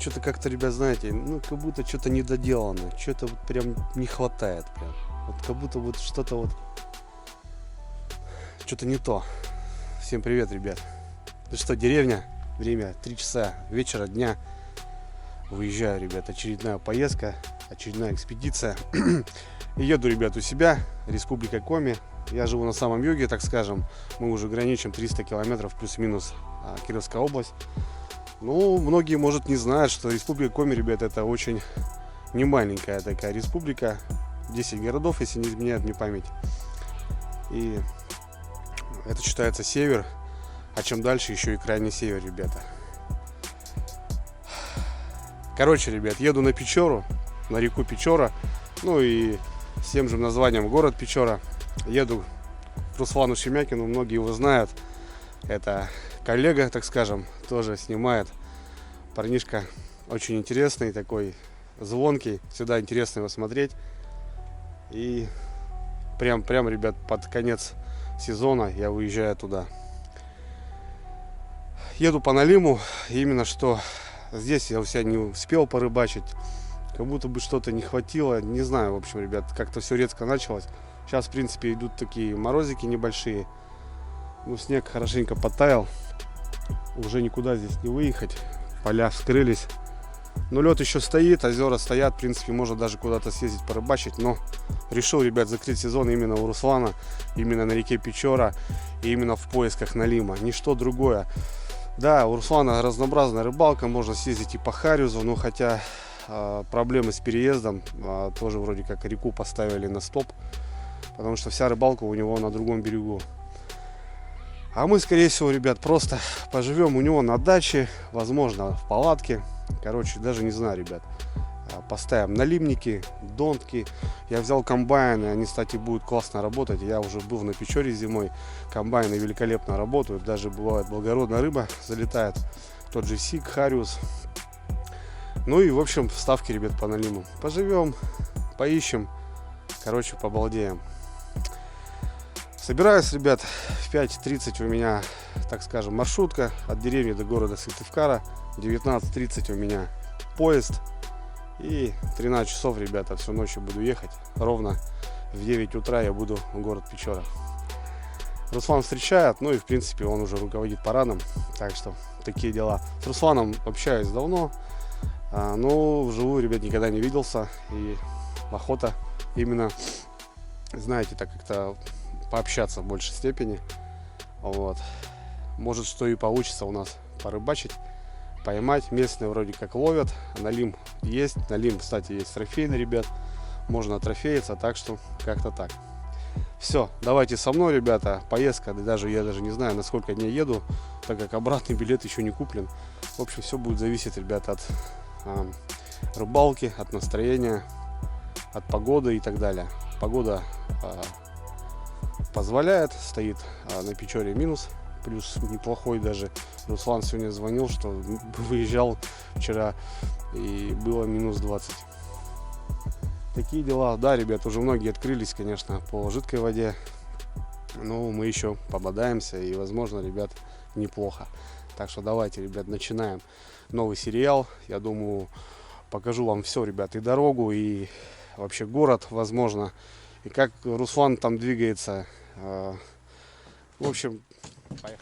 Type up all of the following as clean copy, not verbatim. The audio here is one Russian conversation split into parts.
что-то как-то, ребят, знаете, ну, как будто что-то недоделано, что-то вот прям не хватает, прям. Вот как будто вот что-то вот, что-то не то. Всем привет, ребят. Ну что, деревня, время 3 часа вечера, дня. Выезжаю, ребят, очередная поездка, очередная экспедиция. И еду, ребят, у себя, Республика Коми. Я живу на самом юге, так скажем. Мы уже граничим 300 километров плюс-минус Кировская область. Ну, многие, может, не знают, что Республика Коми, ребят, это очень не маленькая такая республика. 10 городов, если не изменяет мне память. И это считается север. А чем дальше, еще и крайний север, ребята. Короче, ребят, еду на Печору, на реку Печора. Ну и с тем же названием город Печора. Еду к Руслану Шемякину, многие его знают. Это коллега, так скажем, тоже снимает. Парнишка очень интересный, такой звонкий. Всегда интересно его смотреть. И прям, ребят, под конец сезона я уезжаю туда. Еду по Налиму. Именно что здесь я у себя не успел порыбачить. Как будто бы что-то не хватило. Не знаю, в общем, ребят, как-то все резко началось. Сейчас, в принципе, идут такие морозики небольшие. Ну, снег хорошенько подтаял. Уже никуда здесь не выехать. Поля вскрылись. Но лед еще стоит, озера стоят. В принципе, можно даже куда-то съездить порыбачить. Но решил, ребят, закрыть сезон именно у Руслана. Именно на реке Печора. И именно в поисках Налима. Ничто другое. Да, у Руслана разнообразная рыбалка. Можно съездить и по Харюзу. Но хотя проблемы с переездом. Тоже вроде как реку поставили на стоп. Потому что вся рыбалка у него на другом берегу. А мы, скорее всего, ребят, просто поживем у него на даче. Возможно, в палатке. Короче, даже не знаю, ребят. Поставим налимники, донтки. Я взял комбайны. Они, кстати, будут классно работать. Я уже был на Печоре зимой. Комбайны великолепно работают. Даже бывает благородная рыба залетает. Тот же сик, хариус. Ну и, в общем, вставки, ребят, по налиму. Поживем, поищем. Короче, побалдеем. Собираюсь, ребят, в 5:30 у меня, так скажем, маршрутка от деревни до города Сыктывкара. В 19:30 у меня поезд. И 13 часов, ребята, всю ночь буду ехать. Ровно в 9 утра я буду в город Печора. Руслан встречает, ну и, в принципе, он уже руководит парадом. Так что такие дела. С Русланом общаюсь давно. Но вживую, ребят, никогда не виделся. И охота именно, знаете, так как-то пообщаться в большей степени. Вот. Может, что и получится у нас порыбачить, поймать. Местные вроде как ловят. Налим есть. Налим, кстати, есть трофейный, ребят. Можно трофеиться, так что как-то так. Все, давайте со мной, ребята. Поездка, я даже не знаю, на сколько дней еду, так как обратный билет еще не куплен. В общем, все будет зависеть, ребята, от рыбалки, от настроения, от погоды и так далее. Погода позволяет, стоит на Печоре минус, плюс неплохой даже. Руслан сегодня звонил, что выезжал вчера и было минус 20. Такие дела. Да, ребят, уже многие открылись, конечно, по жидкой воде. Но мы еще пободаемся и, возможно, ребят, неплохо. Так что давайте, ребят, начинаем новый сериал. Я думаю, покажу вам все, ребят, и дорогу, и вообще город, возможно, и как Руслан там двигается. В общем, поехали.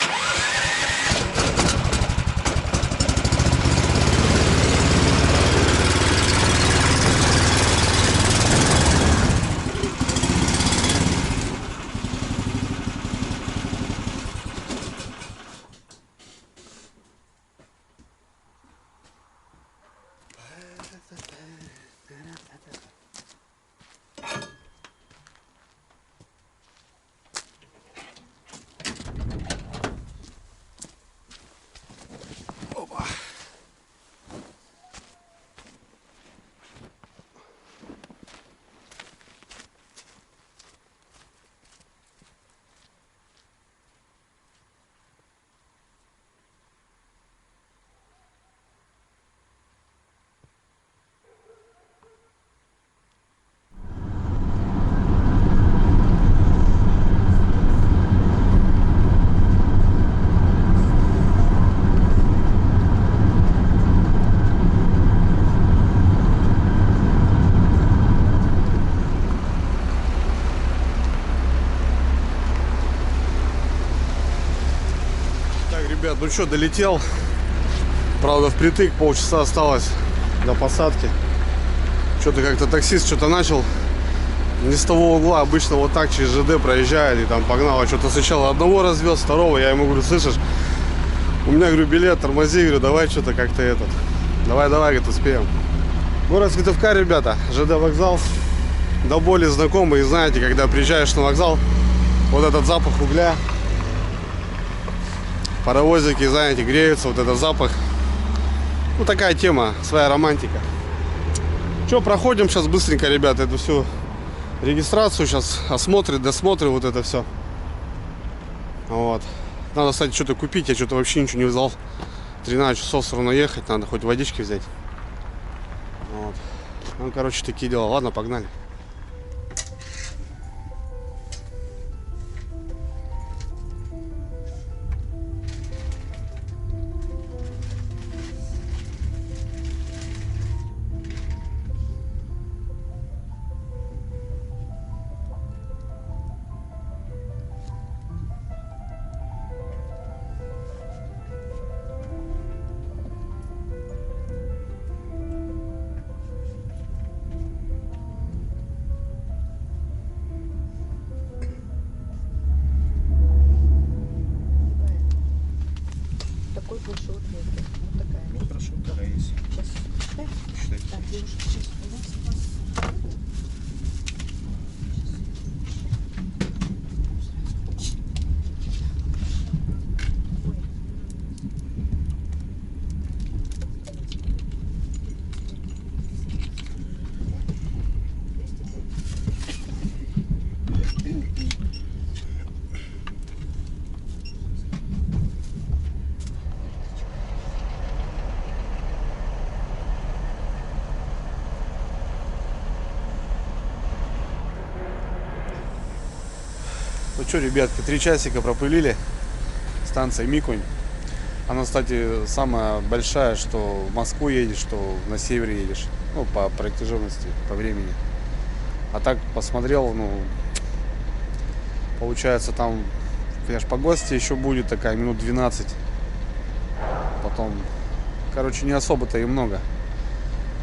Ребят, ну что, долетел. Правда, впритык, полчаса осталось до посадки. Что-то как-то таксист что-то начал не с того угла. Обычно вот так через ЖД проезжает и там погнал. А что-то сначала одного развез, второго. Я ему говорю, слышишь, у меня, говорю, билет, тормози. Говорю, давай что-то как-то этот. Давай, говорит, успеем. Город Световка, ребята, ЖД вокзал. До боли знакомый. И знаете, когда приезжаешь на вокзал, вот этот запах угля. Паровозики, знаете, греются, вот этот запах. Ну, такая тема, своя романтика. Что, проходим сейчас быстренько, ребята, эту всю регистрацию. Сейчас осмотрим, досмотрим вот это все. Вот. Надо, кстати, что-то купить. Я что-то вообще ничего не взял. 13 часов все равно ехать. Надо хоть водички взять. Вот. Ну, короче, такие дела. Ладно, погнали. Такой больше вот нет. Вот такая. Вот прошу, вторая есть. Сейчас. Так, Считай. так, девушка, сейчас у вас. Ну что, ребятки, 3 часика пропылили. Станция Микунь. Она, кстати, самая большая, что в Москву едешь, что на север едешь. Ну, по протяженности, по времени. А так посмотрел, ну, получается, там, конечно, по ГОСТе еще будет такая минут 12. Потом, короче, не особо-то и много.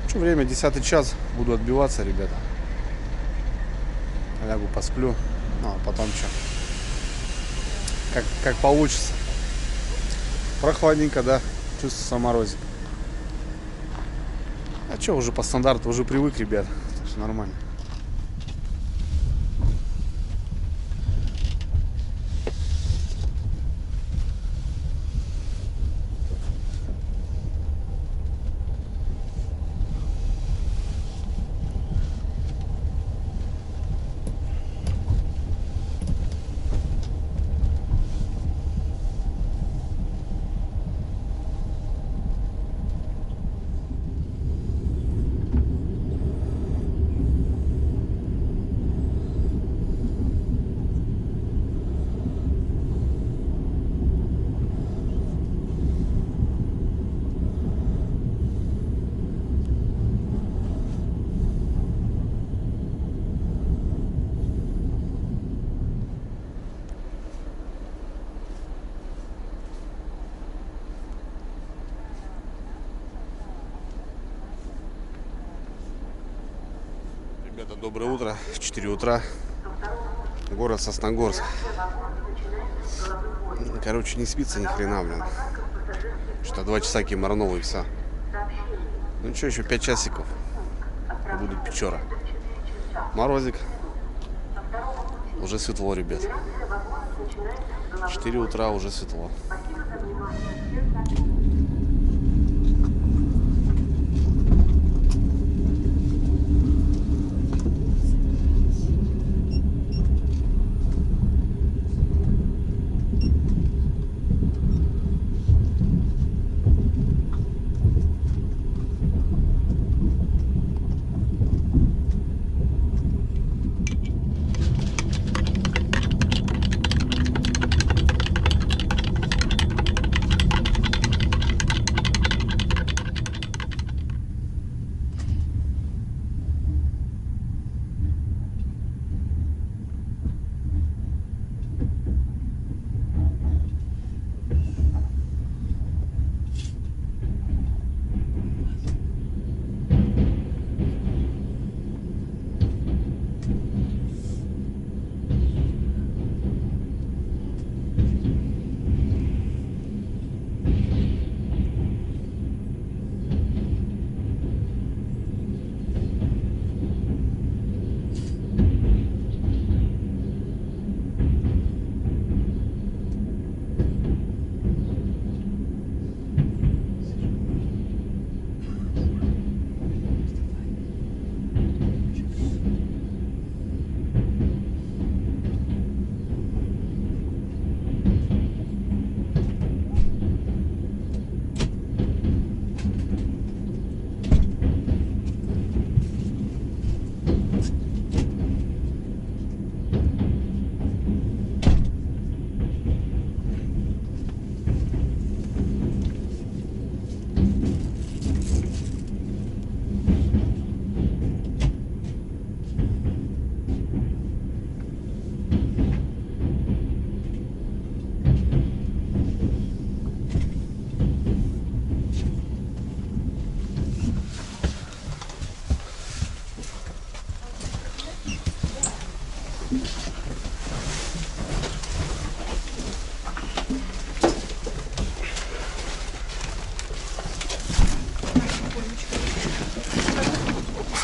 Что, время 10 час. Буду отбиваться, ребята. Лягу, посплю. Ну, а потом что? Как получится. Прохладненько, да. Чувствуется морозик. А что, уже по стандарту, уже привык, ребят. Так что нормально. Ребята, доброе утро. 4 утра. Город Сосногорск. Короче, не спится ни хрена, блин. Что 2 часа Кимарнову и все. Ну что, еще 5 часиков. И буду Печора. Морозик. Уже светло, ребят. 4 утра уже светло.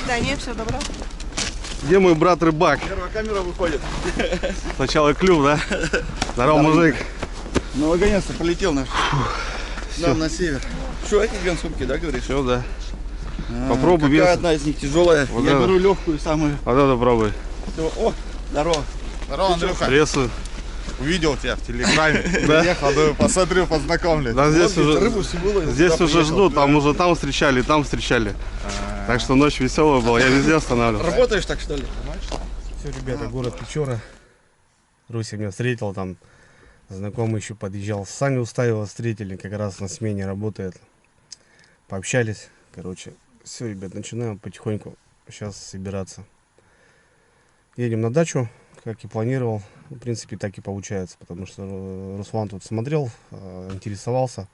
Да, нет, все добро. Где мой брат рыбак? Первая камера выходит. Сначала клюв, да? Здорово, мужик. Ну, наконец-то полетел на север. Что, эти две сумки, да, говоришь? Все, да. Попробуй Какая вес. одна из них тяжелая? Вот Я это. беру легкую самую. Вот это пробуй. О, здорово. Здорово, Андрюха. Прессую. Увидел тебя в телеграме. Да. Приехал, думаю, посмотрю, познакомлюсь. Да, здесь Вот, уже, рыбу сибулой здесь сюда уже приехал. ждут, там уже там встречали, там встречали. Так что ночь веселая была, я везде останавливался. Работаешь так, что ли? Все, ребята, город Печора. Руся меня встретил, там знакомый еще подъезжал. Саню Устаева встретили, как раз на смене работает. Пообщались, короче. Все, ребят, начинаем потихоньку сейчас собираться. Едем на дачу, как и планировал. В принципе, так и получается, потому что Руслан тут смотрел, интересовался.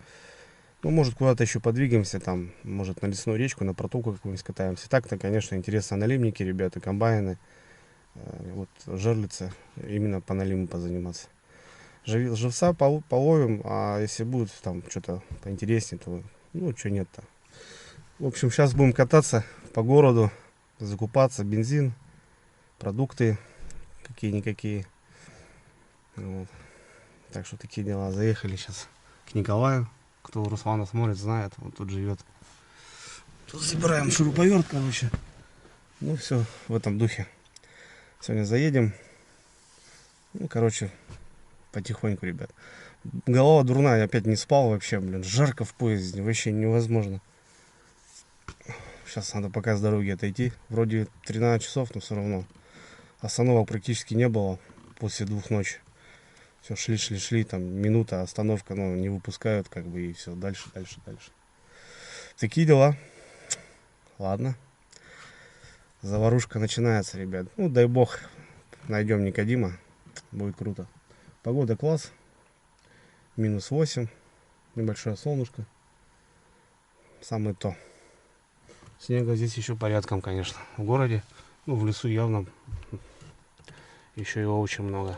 Ну, может, куда-то еще подвигаемся, там, может, на лесную речку, на протоку какую-нибудь катаемся. Так-то, конечно, интересно налимники, ребята, комбайны, вот жерлицы, именно по налиму позаниматься. Живца половим, а если будет там что-то поинтереснее, то, ну, что нет-то. В общем, сейчас будем кататься по городу, закупаться, бензин, продукты какие-никакие. Вот. Так что такие дела. Заехали сейчас к Николаю. Кто Руслана смотрит, знает, он тут живет. Тут забираем шуруповерт, короче. Ну все, в этом духе. Сегодня заедем. Ну, короче, потихоньку, ребят. Голова дурная, я опять не спал вообще, блин. Жарко в поезде, вообще невозможно. Сейчас надо пока с дороги отойти. Вроде 13 часов, но все равно. Остановок практически не было после 2 ночи. Все, шли, там минута, остановка, но не выпускают, как бы, и все, дальше. Такие дела. Ладно. Заварушка начинается, ребят. Ну, дай бог, найдем Никодима. Будет круто. Погода класс. -8. Небольшое солнышко. Самое то. Снега здесь еще порядком, конечно. В городе, ну, в лесу явно еще его очень много.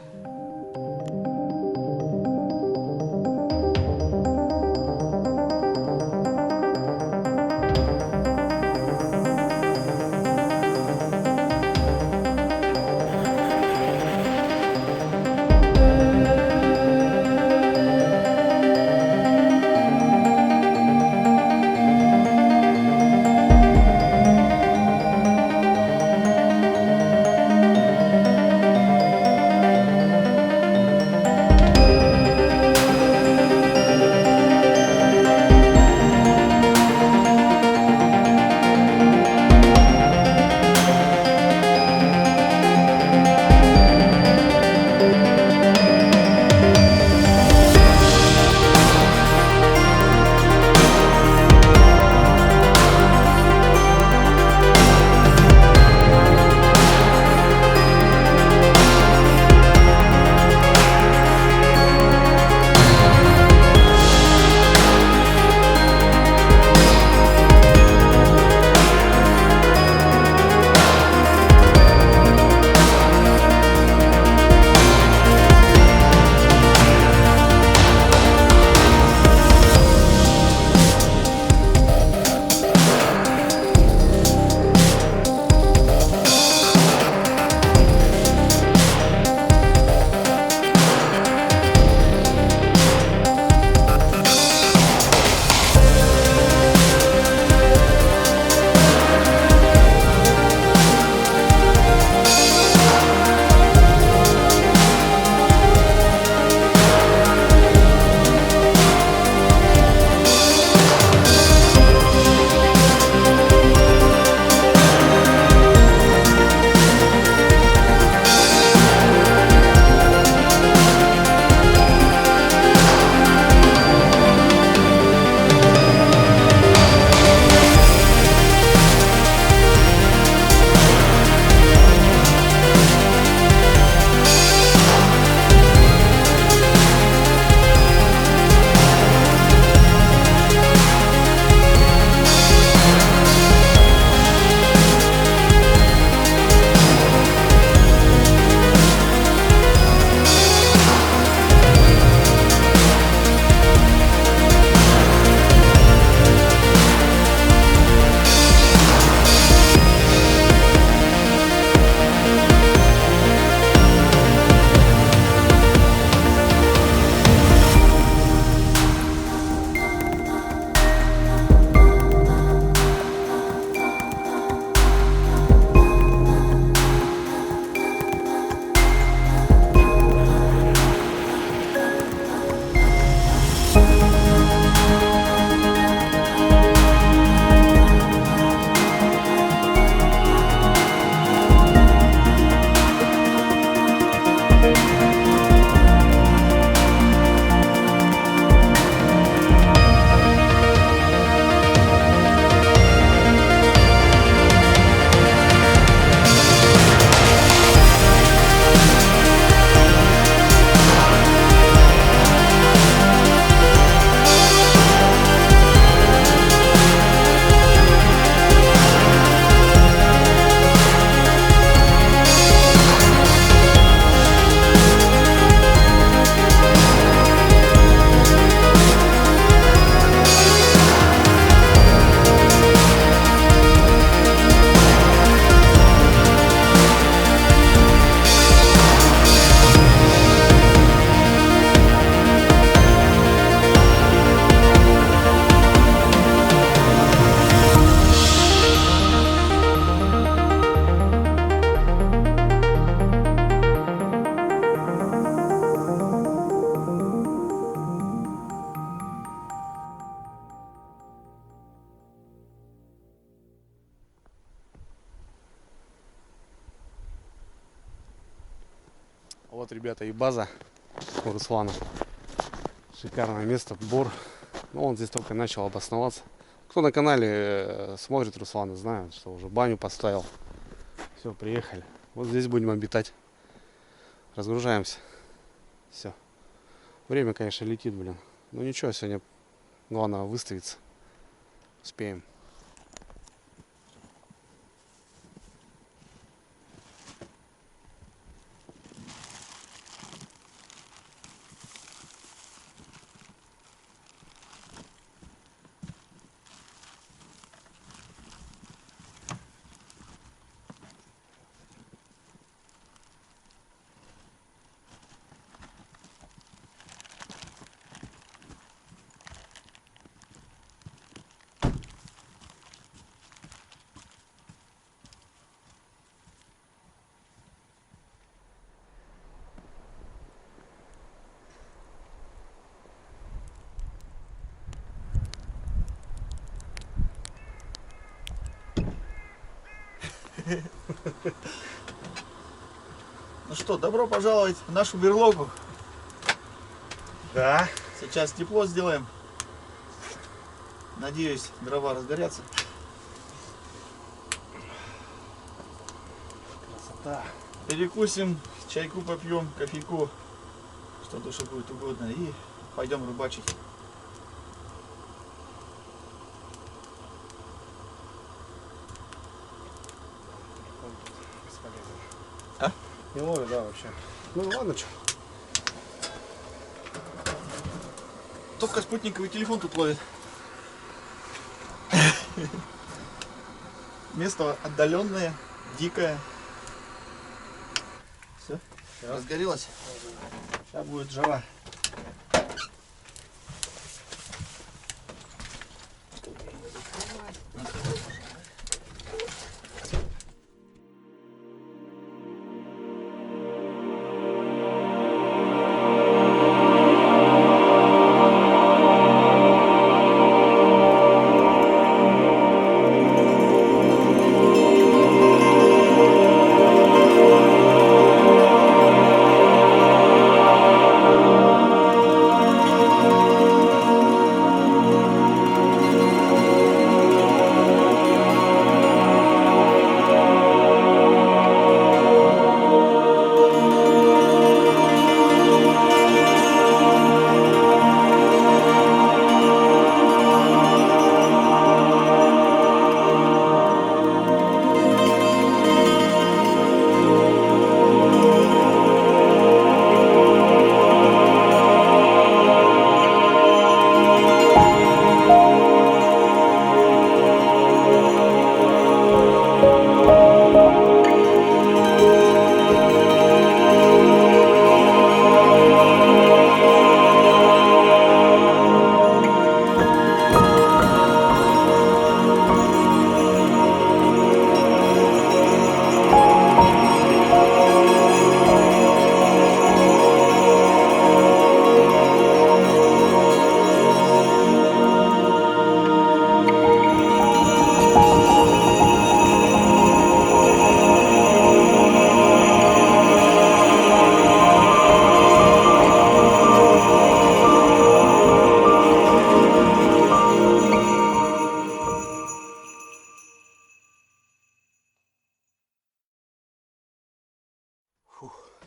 Вот, ребята, и база у Руслана. Шикарное место, бор. Ну, он здесь только начал обосноваться. Кто на канале смотрит Руслана, знает, что уже баню поставил. Все, приехали. Вот здесь будем обитать. Разгружаемся. Все. Время, конечно, летит, блин. Ну ничего, сегодня главное выставиться. Успеем. Ну что, добро пожаловать в нашу берлогу. Да. Сейчас тепло сделаем. Надеюсь, дрова разгорятся. Красота. Перекусим, чайку попьем, кофейку, что душе будет угодно, и пойдем рыбачить. А? Не ловит, да, вообще. Ну ладно, что. Только спутниковый телефон тут ловит. Место отдаленное, дикое. Все, разгорелось. Сейчас будет жара.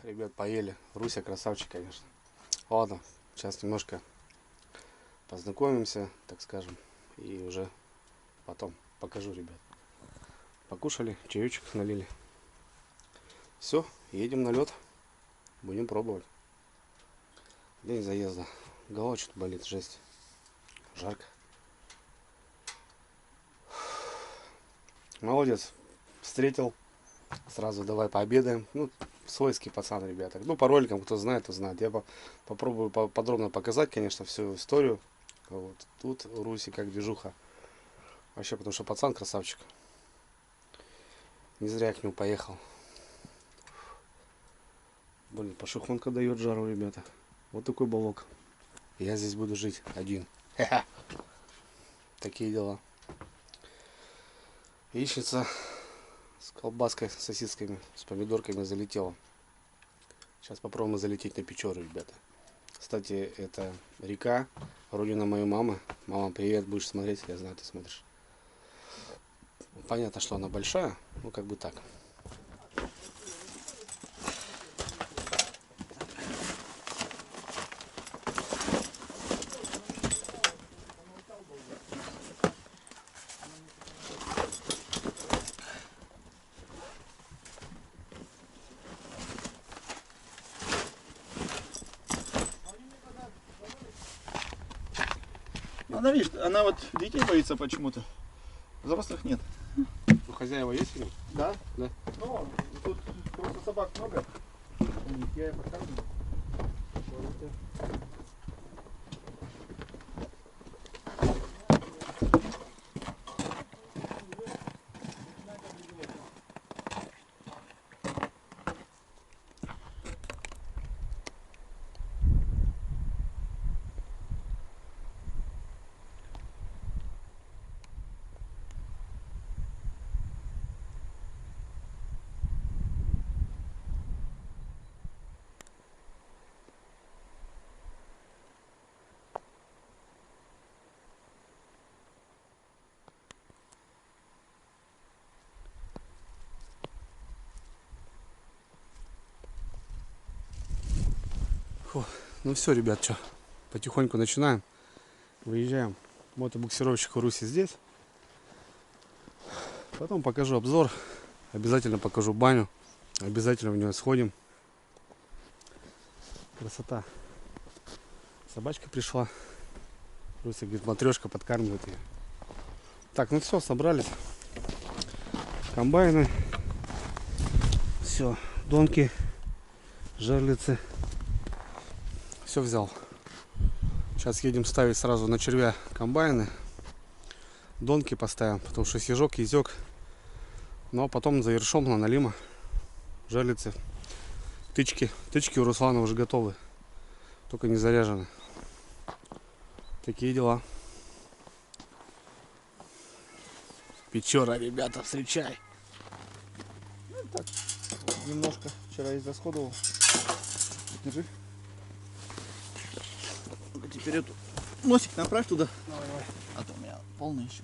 Ребят, поели. Руся красавчик, конечно. Ладно, сейчас немножко познакомимся, так скажем. И уже потом покажу, ребят. Покушали, чаечек налили. Все, едем на лед. Будем пробовать. День заезда. Голова что-то болит, жесть. Жарко. Молодец. Встретил. Сразу давай пообедаем. Ну, свойский пацан, ребята. Ну, по роликам, кто знает, то знает. Я попробую подробно показать, конечно, всю историю. Вот. Тут у Руси как движуха. Вообще, потому что пацан красавчик. Не зря я к нему поехал. Блин, пошехонка дает жару, ребята. Вот такой балок. Я здесь буду жить один. Такие дела. Яичница с колбаской, с сосисками, с помидорками залетела. Сейчас попробуем залететь на Печоры, ребята. Кстати, это река, родина моей мамы. Мама, привет, будешь смотреть? Я знаю, ты смотришь. Понятно, что она большая, ну как бы так. Она, видишь, она вот детей боится почему-то. Взрослых нет. У хозяева есть или? Да? Да. Ну, тут просто собак много. Я и показываю. Ну все, ребят, что, потихоньку начинаем. Выезжаем. Мотобуксировщик у Руси здесь. Потом покажу обзор. Обязательно покажу баню. Обязательно в нее сходим. Красота. Собачка пришла. Руся говорит, матрешка подкармливает ее. Так, ну все, собрались. Комбайны. Все, донки, жерлицы. Все взял. Сейчас едем ставить сразу на червя комбайны. Донки поставим, потому что снежок, езек. Ну а потом за ершом на налима. Жерлицы. Тычки. Тычки у Руслана уже готовы. Только не заряжены. Такие дела. Печора, ребята, встречай. Ну, так, немножко вчера израсходовал. Держи. Теперь эту носик направь туда. Давай, давай. А то у меня полный еще.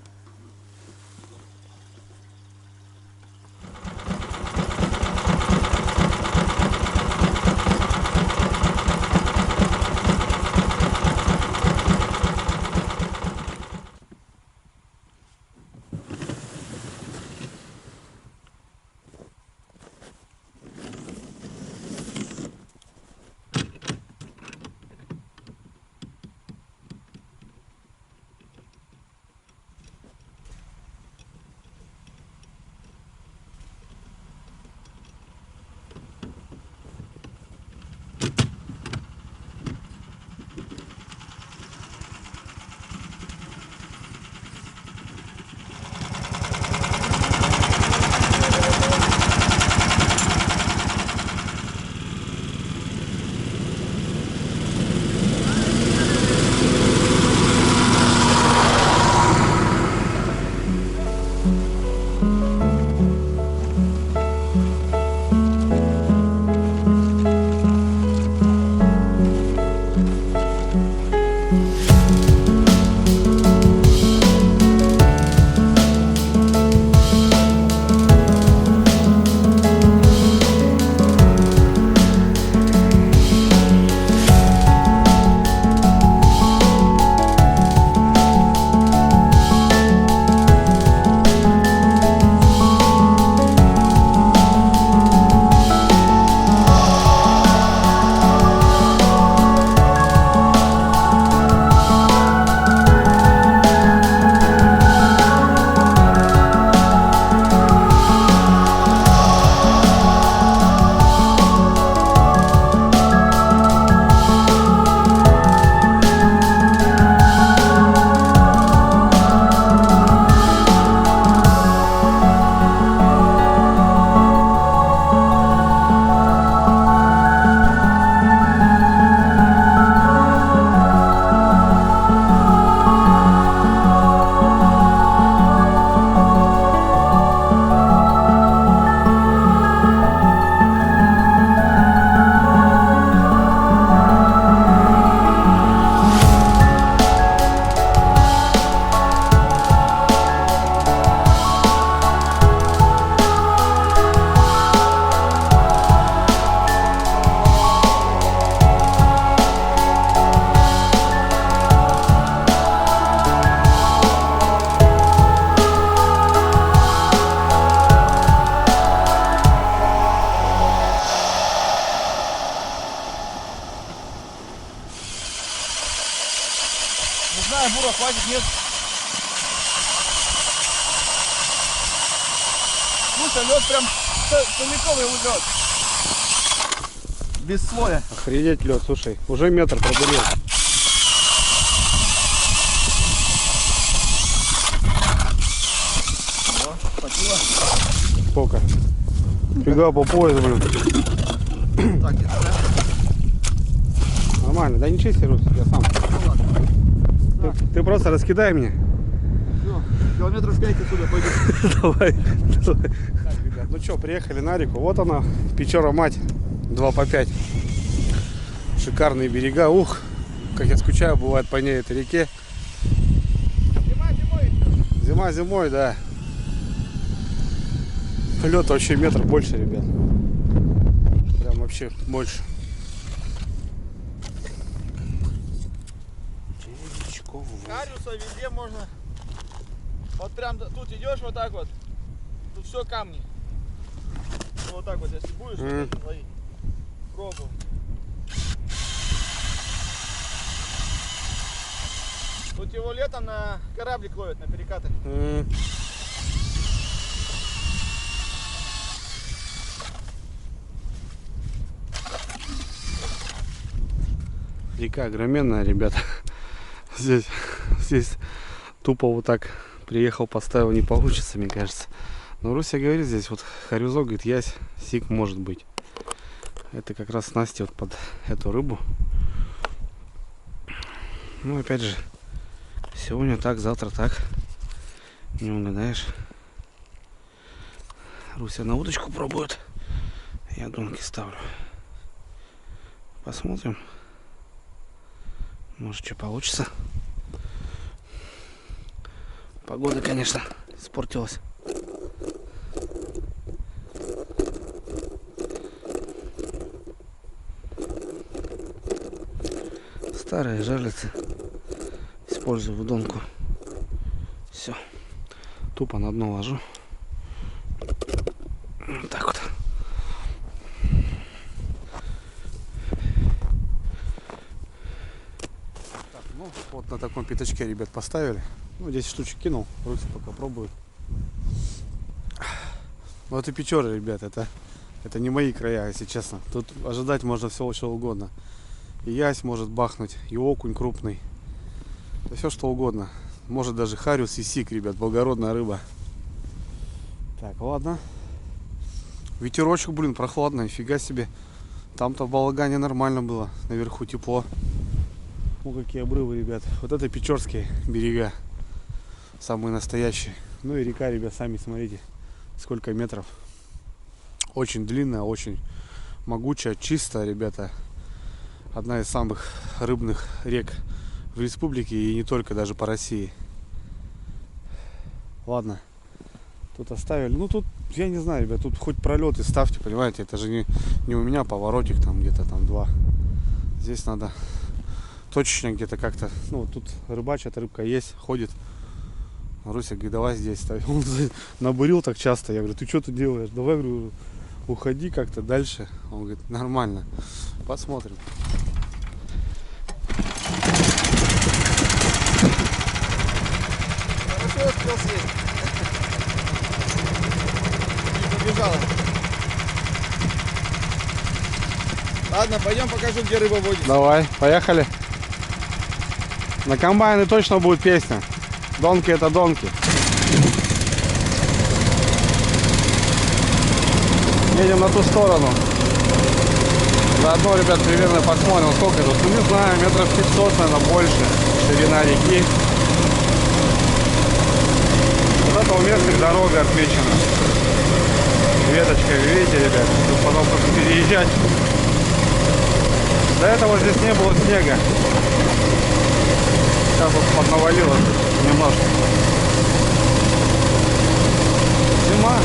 знаю, бура хватит, нет. Слушай, лед прям целиковый лед. Без слоя. Охренеть лед, слушай. Уже метр пробурил. Хватило. Сколько? Фига по пояс, блин. Так, это да? Нормально. Да не чисти, Рус, я сам. Ну ладно. Ты просто раскидай мне. Все, километров 5 отсюда пойдем. Давай. Так, ребят, ну что, приехали на реку. Вот она, Печора мать. 2 по 5. Шикарные берега. Ух, как я скучаю, бывает по ней, этой реке. Зима зимой. Зима зимой, да. Лед вообще метр больше, ребят. Прям вообще больше. Хариуса везде можно. Вот прям тут идешь вот так вот. Тут все камни. Ну, вот так вот, если будешь, лови. Пробуй. Тут его летом на кораблик ловят, на перекаты. Река огроменная, ребята. Здесь тупо вот так приехал, поставил, не получится, мне кажется. Но Руся говорит, здесь вот харюзок, говорит, ясь, сик может быть. Это как раз снасти вот под эту рыбу. Ну, опять же, сегодня так, завтра так. Не угадаешь. Руся на удочку пробует. Я донки ставлю. Посмотрим. Может, что получится. Погода, конечно, испортилась. Старая жерлица. Использую удонку. Все. Тупо на дно ложу. Вот так вот. Ну, вот на таком пятачке, ребят, поставили. Ну, 10 штучек кинул. Руся пока пробует. Ну, это Печоры, ребят. Это не мои края, если честно. Тут ожидать можно всего чего угодно. И ясь может бахнуть, и окунь крупный. Да все что угодно. Может даже хариус и сик, ребят. Благородная рыба. Так, ладно. Ветерочек, блин, прохладно. Нифига себе. Там-то в балагане нормально было. Наверху тепло. Ну, какие обрывы, ребят. Вот это Печорские берега. Самые настоящие. Ну и река, ребят, сами смотрите. Сколько метров. Очень длинная, очень могучая, чистая, ребята. Одна из самых рыбных рек в республике и не только, даже по России. Ладно. Тут оставили. Ну тут, я не знаю, ребят, тут хоть пролеты ставьте, понимаете. Это же не у меня поворотик там где-то там 2. Здесь надо точечно где-то как-то. Ну вот тут рыбачат, рыбка есть, ходит. Руся говорит, давай здесь ставь. Он набурил так часто. Я говорю, ты что тут делаешь? Давай, говорю, уходи как-то дальше. Он говорит, нормально. Посмотрим. Хорошо успел съесть. Не побежала. Ладно, пойдем покажу, где рыба водится. Давай, поехали. На комбайне точно будет песня. Донки это донки. Едем на ту сторону. Заодно, ребят, примерно посмотрим, сколько тут. Ну, не знаю, метров 500, наверное, больше. Ширина реки. Вот это у местных дорога отмечена. Веточкой, видите, ребят? Тут потом только переезжать. До этого здесь не было снега. Сейчас вот поднавалилось немножко. Зима.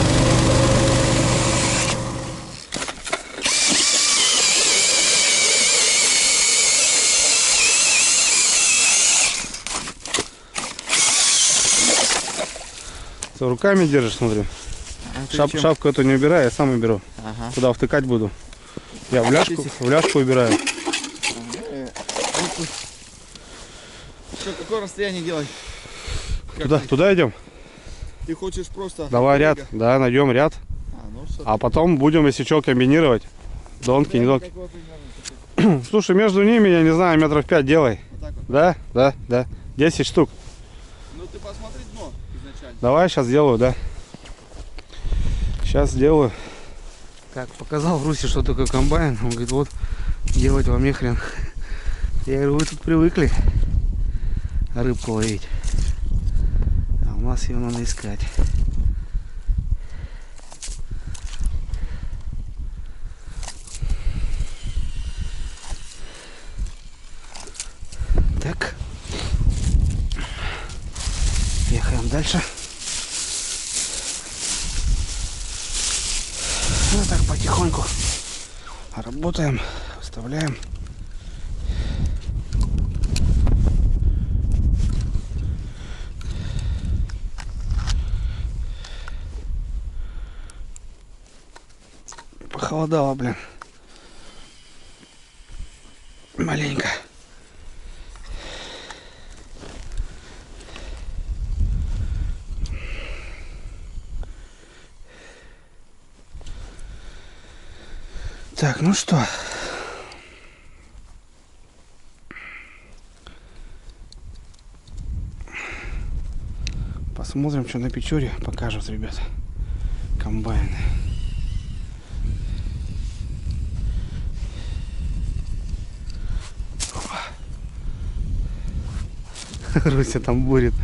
Что, руками держишь, смотри. Шапку эту не убирай, я сам уберу. Ага. Куда втыкать буду? Я в ляжку убираю. Что, какое расстояние делать? Как Туда, ты? туда идем? Ты хочешь просто... Давай ряд. берега? Да, найдем ряд. Ну все. А потом будем, если что, комбинировать. Донки, не донки. Какого примерно? Слушай, между ними, я не знаю, метров 5 делай. Вот так вот. Да, да, да. 10 штук. Ну ты посмотри дно изначально. Давай, сейчас сделаю, да. Сейчас сделаю. Так, показал Руси, что такое комбайн. Он говорит, вот, делать вам не хрен. Я говорю, вы тут привыкли рыбку ловить. А у нас ее надо искать. Так. Ехаем дальше. Ну так потихоньку работаем, выставляем. Похолодало, блин. Маленько. Так, ну что? Посмотрим, что на Печоре покажут, ребята. Комбайны. Руся там бурит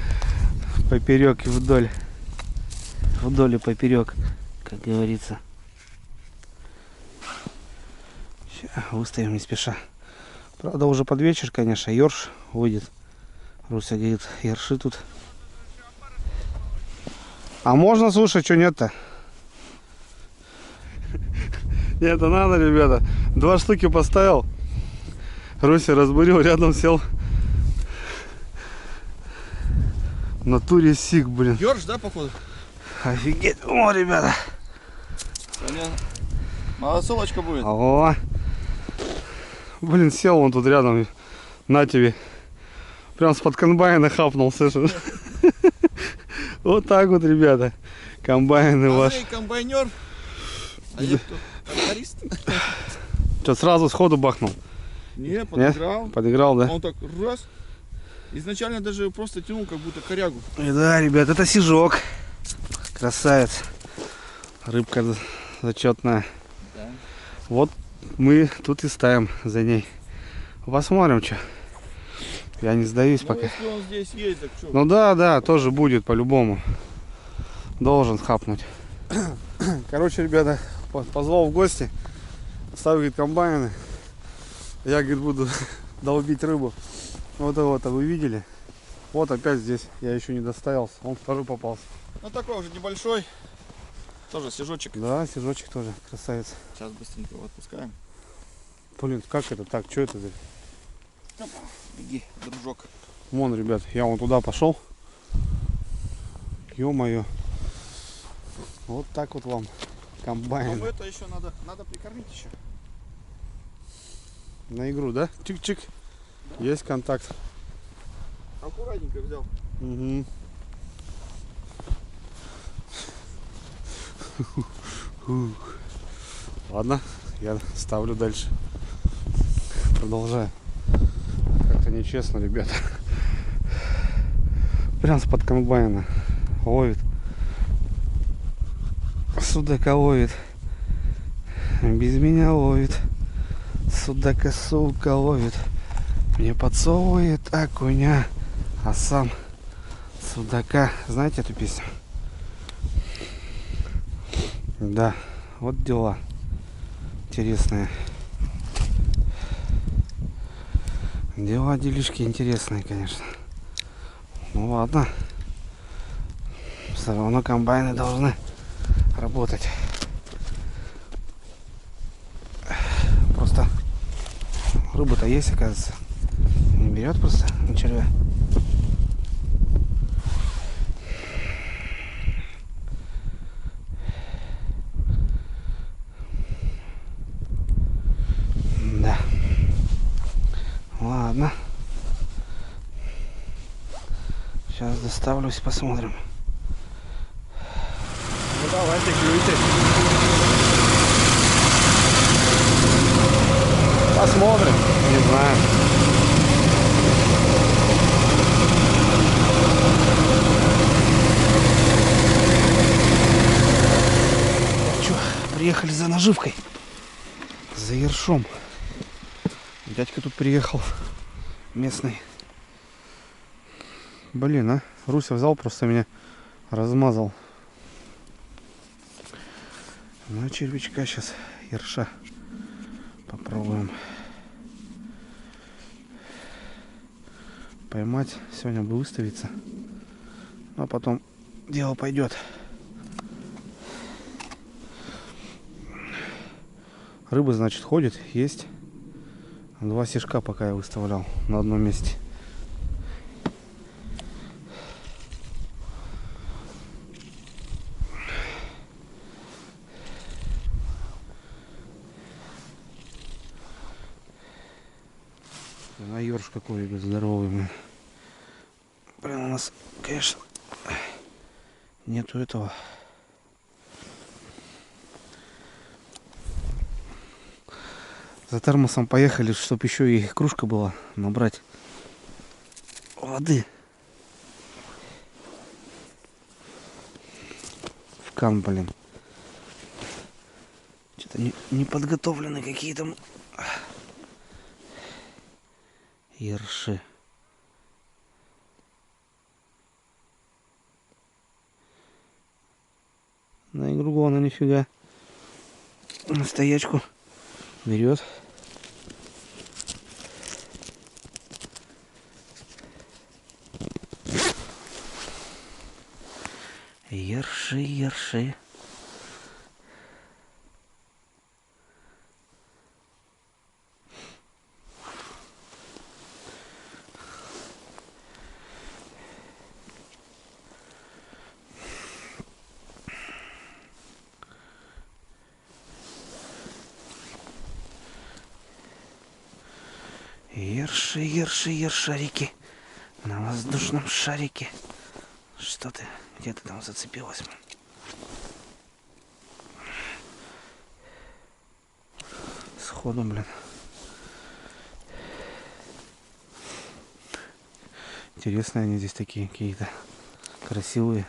поперек и вдоль. Вдоль и поперек, как говорится. Сейчас выставим не спеша. Правда, уже под вечер, конечно, ёрш выйдет. Руся говорит, ерши тут. А можно, слушай, что нет-то? Нет, это надо, ребята. 2 штуки поставил. Руся разбурил, рядом сел. В натуре сик, блин. Ёрш, да, походу? Офигеть. О, ребята. Понятно. Малосолочка будет. О. Блин, сел он тут рядом. На тебе. Прям с-под комбайна хапнул, слышишь? Вот так вот, ребята. Комбайны ваши. Андрей, комбайнер. А я кто? Тракторист? Что, сразу сходу бахнул? Не, подыграл. Подыграл, да? Он так раз. Изначально даже просто тянул как будто корягу. И да, ребят, это сижок. Красавец. Рыбка зачетная. Да. Вот мы тут и ставим за ней. Посмотрим, что. Я не сдаюсь Ну, пока. если он здесь есть, так что? Ну да, да, тоже будет по-любому. Должен хапнуть. Короче, ребята, позвал в гости. Ставил, говорит, комбайны. Я, говорит, буду долбить рыбу. Вот его-то вы видели. Вот опять здесь. Я еще не доставился. Он второй попался. Ну такой уже небольшой. Тоже сижочек. Да, сижочек тоже. Красавец. Сейчас быстренько его отпускаем. Блин, как это так? Что это? Беги, дружок. Вон, ребят, я вон туда пошел. Ё-моё. Вот так вот вам комбайн. Ну это еще надо прикормить еще. На игру, да? Чик-чик. Да. Есть контакт. Аккуратненько взял. Угу. Ладно, я ставлю дальше. Продолжаю. Как-то нечестно, ребята. Прям с-под комбайна ловит. Судака ловит. Без меня ловит. Судака, сука, ловит. Мне подсовывает окуня. А сам судака. Знаете эту песню? Да, вот дела интересные. Дела, делишки интересные, конечно. Ну ладно. Все равно комбайны должны работать. Просто рыба-то есть, оказывается. Не берет просто на червя. Да. Ладно. Сейчас доставлюсь, посмотрим. Ну давайте, клюйте. Посмотрим. Не знаю. Что, приехали за наживкой. За ершом. Дядька тут приехал. Местный. Блин, а? Руся взял, просто меня размазал. Ну, червячка сейчас, ерша. Попробуем поймать. Сегодня бы выставиться. Ну, а потом дело пойдет. Рыба, значит, ходит, есть. 2 сишка пока я выставлял на одном месте. А ёрш какой, ребят, здоровый, блин. Блин, у нас, конечно, нету этого. За термосом поехали, чтобы еще и кружка была, набрать воды. В кан, блин. Что-то не подготовлены какие-то ерши. На игру главное нифига. Стоячку берет. Ерши, ерши. Ерши, ерши, ершарики. На воздушном шарике. Что ты? Где ты там зацепилась? Сходу, блин. Интересные они здесь такие какие-то. Красивые.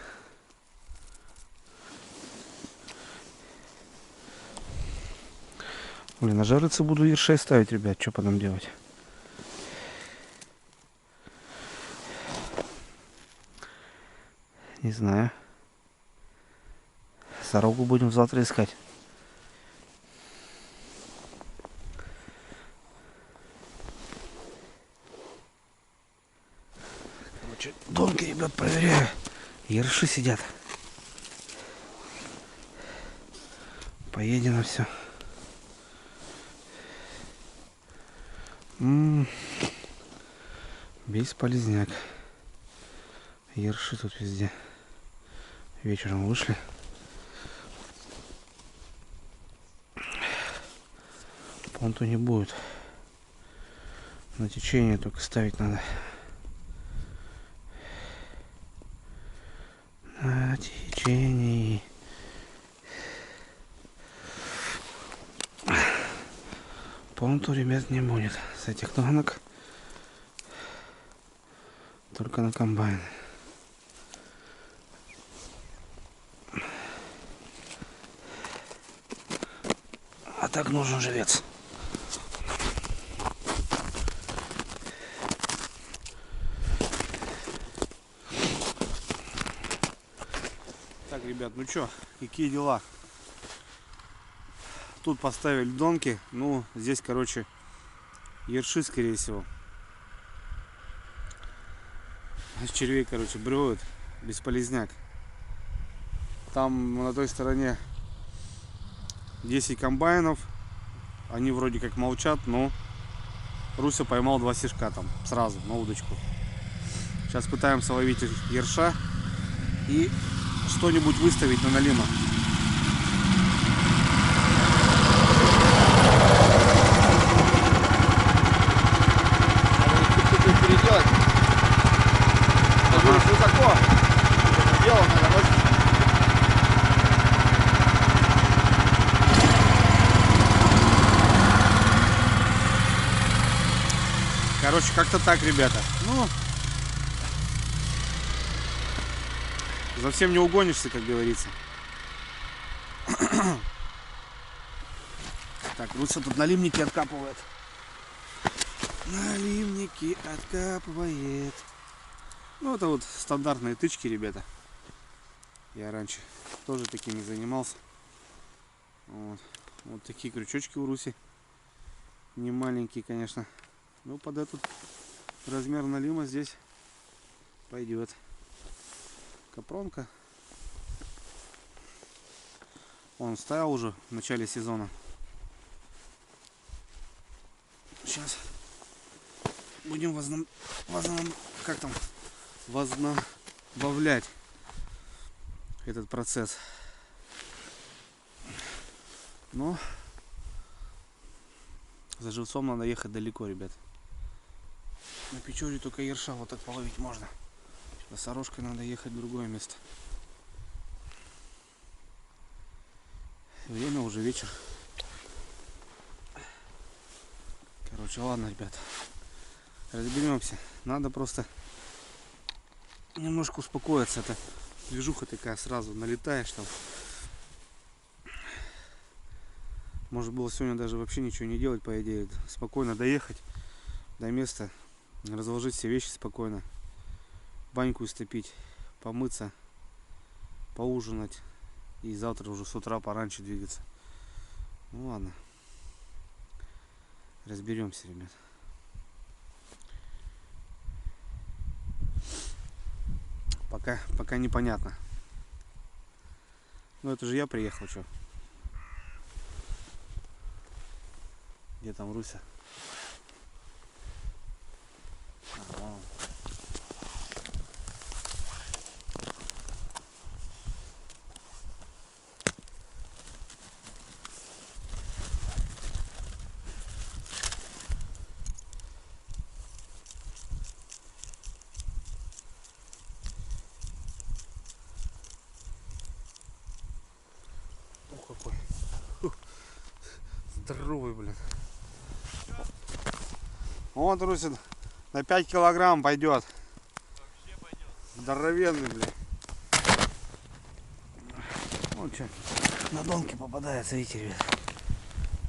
Блин, на жариться буду ершей ставить, ребят. Что потом делать? Не знаю. Сорогу будем завтра искать. Короче, донки, ребят, проверяю. Ерши сидят. Поедено все. Бесполезняк. Ерши тут везде. Вечером вышли. Понту не будет. На течение только ставить надо. На течении. Понту, ребят, не будет. С этих ногок. Только на комбайн. А так нужен живец. Так, ребят, ну чё, какие дела? Тут поставили донки. Ну, здесь, короче, ерши, скорее всего. Червей, короче, бревают. Бесполезняк. Там на той стороне 10 комбайнов. Они вроде как молчат, но Руся поймал 2 сишка там сразу на удочку. Сейчас пытаемся ловить ерша и что-нибудь выставить на налима. Переделать. Короче, как-то так, ребята. Ну, за всем не угонишься, как говорится. Так, Руся тут налимники откапывает. Налимники откапывает. Ну, это вот стандартные тычки, ребята. Я раньше тоже такими занимался. Вот такие крючочки у Руси. Не маленькие, конечно. Ну, под этот размер налима здесь пойдет. Капронка. Он стоял уже в начале сезона. Сейчас будем возобновлять этот процесс. Но за живцом надо ехать далеко, ребят. На Печоре только ерша вот так половить можно. За сорожкой надо ехать в другое место. Время уже вечер. Короче, ладно, ребят. Разберемся. Надо просто немножко успокоиться. Это движуха такая, сразу налетаешь там. Может было сегодня даже вообще ничего не делать, по идее. Спокойно доехать до места, разложить все вещи спокойно, баньку истопить, помыться, поужинать и завтра уже с утра пораньше двигаться. Ну ладно, разберемся, ребят. Пока непонятно. Ну это же я приехал, что? Где там Руся? Ух, какой. Здоровый, блин. Вот, Руся, на 5 килограмм пойдет. Вообще пойдет. Здоровенный, блин. Вот что, на донке попадается, видите, ребят.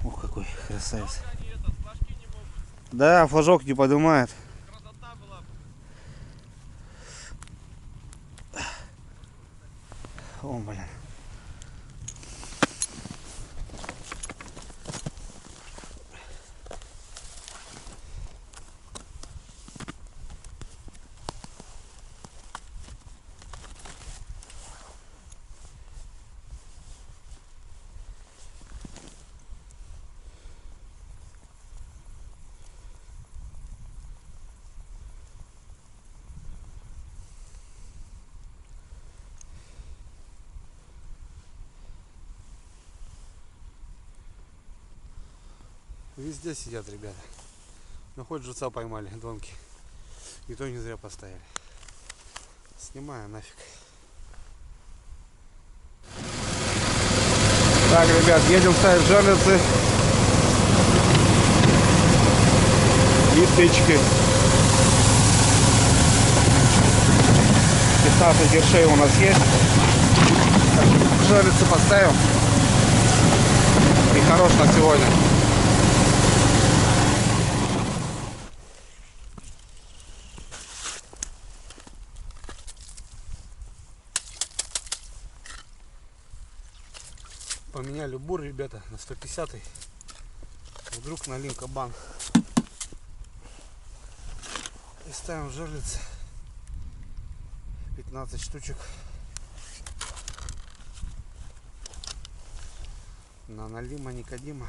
Ух, какой красавец. Они это, флажки не могут. Да, флажок не поднимает. Красота была бы. О, блин. Везде сидят ребята. Ну хоть живца поймали, донки. И то не зря поставили. Снимаю нафиг. Так, ребят, едем ставить жерлицы и тычки. 15 ершей у нас есть. Жерлицы поставим. И хорош на сегодня. Поменяли бур, ребята, на 150-й. Вдруг налим кабан. И ставим жерлицы. 15 штучек. На налима Никодима.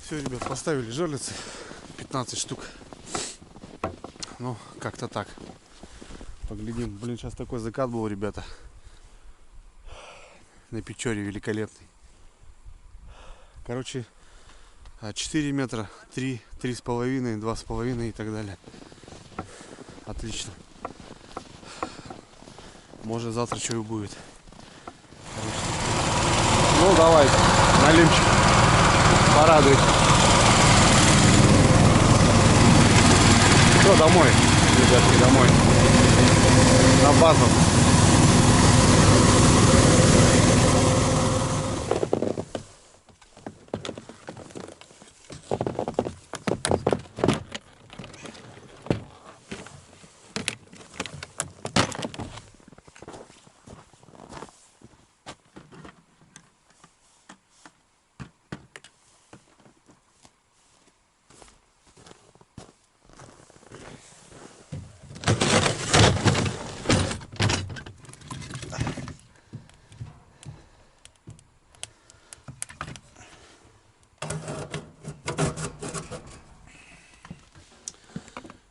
Все, ребят, поставили жерлицы. 15 штук. Ну, как-то так. Поглядим. Блин, сейчас такой закат был, ребята. На Печоре великолепный. Короче, 4 метра, 3, 3,5, 2,5 и так далее. Отлично. Может завтра что и будет. Ну давай, налимчик. Порадуй. Все, домой, ребятки, домой. На базу.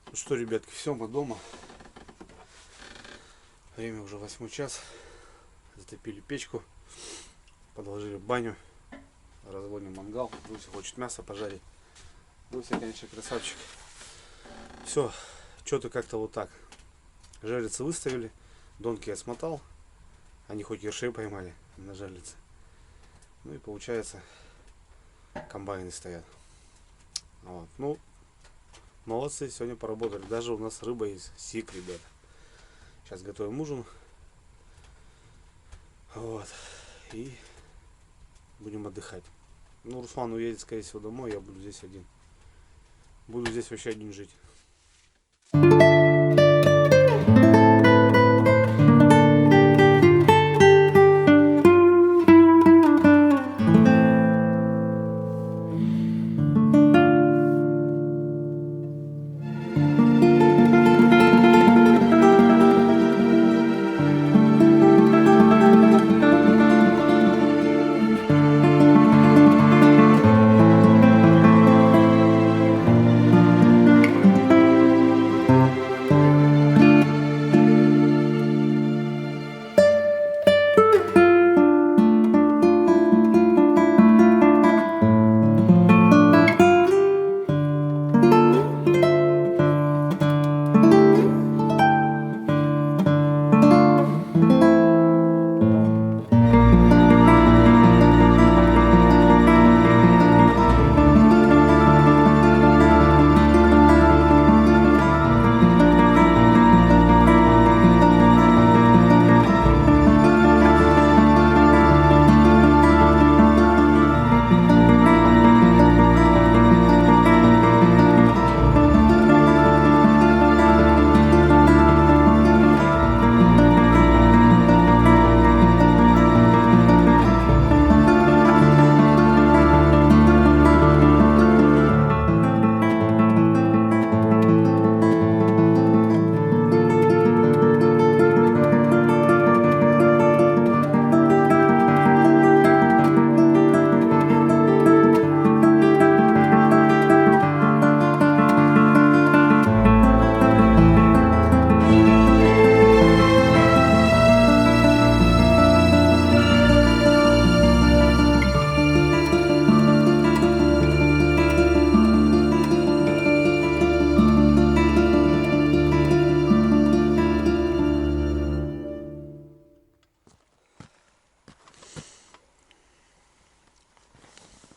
Ну что, ребятки, все, мы дома. Время уже 8 час. Затопили печку, подложили баню, разводим мангал. Дуся хочет мясо пожарить. Дуся, конечно, красавчик. Все, что-то как-то вот так. Жерлицы выставили, донки я смотал. Они хоть ершей поймали на жерлице. Ну и получается, комбайны стоят. Вот. Ну, молодцы, сегодня поработали. Даже у нас рыба есть, сик, ребята. Сейчас готовим ужин. Вот. И будем отдыхать. Ну, Руслан уедет, скорее всего, домой, я буду здесь один. Буду здесь вообще один жить.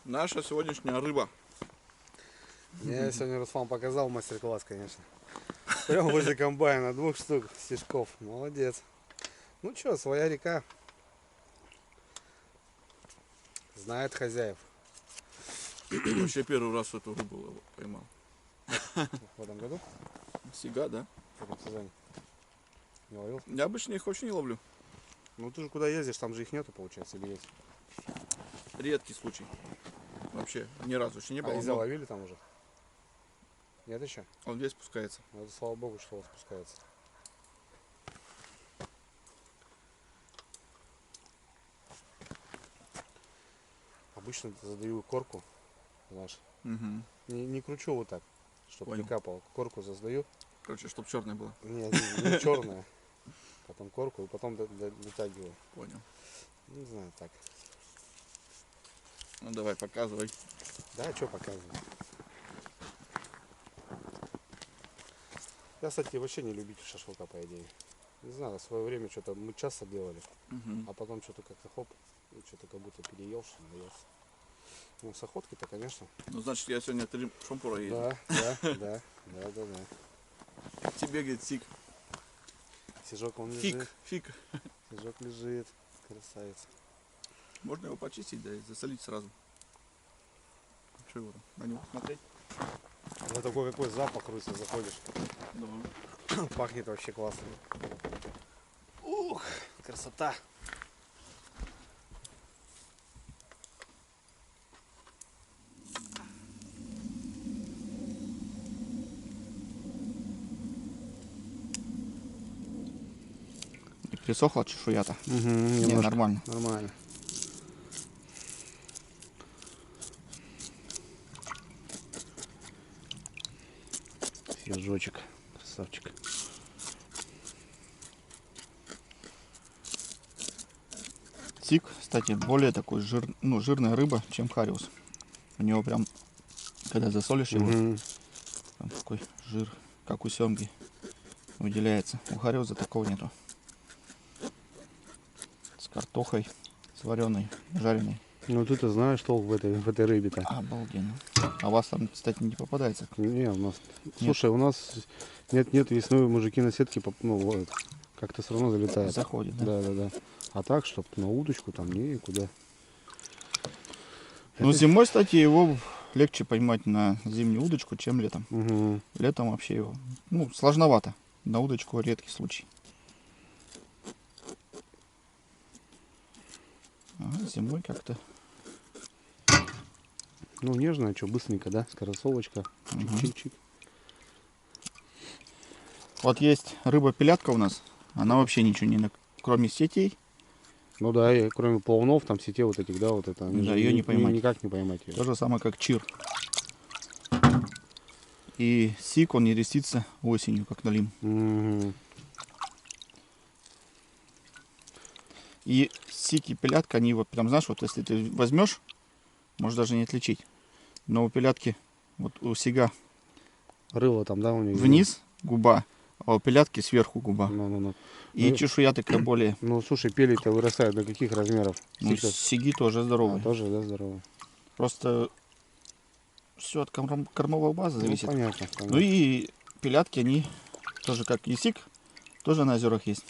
Наша сегодняшняя рыба. Мне сегодня Руслан показал мастер-класс, конечно. Прям возле комбайна, 2 штук стежков. Молодец. Ну что, своя река. Знает хозяев. Вообще первый раз эту рыбу поймал. В этом году, Сига, да? в этом сезоне. Не ловил? Я обычно их вообще не ловлю. Ну ты же куда ездишь, там же их нету, получается, или есть? Редкий случай. Вообще ни разу еще не было. А и но заловили там уже? Нет еще? Он весь спускается. Ну, это слава богу, что он спускается. Обычно задаю корку знаешь. Угу. Не кручу вот так, чтобы не Понял. капало. Корку заздаю. Короче, чтоб черный было. Нет, не черная. Потом корку и потом дотягиваю. Понял. Не знаю, так. Ну давай, показывай. Да, что показываю. Я, кстати, вообще не любитель шашлыка, по идее. Не знаю, в свое время что-то мы часто делали, Угу. а потом что-то как-то хоп, и что-то как будто переел, что ли, наелся. Ну, с охоткой-то, конечно. Ну значит, я сегодня 3 шампура еду. Да. Тебе, говорит, сик. Сижок он лежит. Фиг. Сижок лежит. Красавец. Можно его почистить, да, и засолить сразу. Что его там? На него смотреть? Ну такой какой запах, Руся, заходишь. Да. Пахнет вообще классно. Ух, красота. Присохла чешуя-то? Угу, Не, нормально. Нормально. Свежочек, красавчик. Сик, кстати, более такой жирная рыба, чем хариус. У него прям, когда засолишь его, Мгм. там такой жир, как у семги, выделяется. У хариуса такого нету. С картохой, с вареной, жареной. Ну ты-то знаешь толк в этой рыбе-то. Обалденно. А у вас там, кстати, не попадается? Не, у нас. Слушай, у нас нет весной мужики на сетке ну, ловят. Как-то все равно залетает. Заходит, да? Да. А так, чтоб на удочку там никуда. Ну, зимой, кстати, его легче поймать на зимнюю удочку, чем летом. Угу. Летом вообще его, сложновато. На удочку редкий случай. А зимой как-то. Ну, нежная, что, быстренько, да? Скоросовочка. Чик-чик-чик. Вот есть рыба-пилятка у нас. Она вообще ничего не кроме сетей. Ну да, и кроме плавнов, там сетей вот этих, да, вот это. Да, ее не поймать. Никак не поймать ее. То же самое, как чир. И сик, он не рестится осенью, как налим. Мгм. И сик и пилятка, они вот прям, знаешь, вот если ты возьмешь, можешь даже не отличить. Но у пилятки, вот у сига Рыло там, да, у нее? вниз губа, а у пилятки сверху губа. Ну. И Ну, чешуя такая более. Ну, слушай, пели-то вырастают до каких размеров? Ну, Сик-то- сиги тоже здоровые. тоже, да, здорово. Просто все от кормовой базы зависит. Ну, понятно. Ну и пилятки, они тоже как и сик, тоже на озерах есть.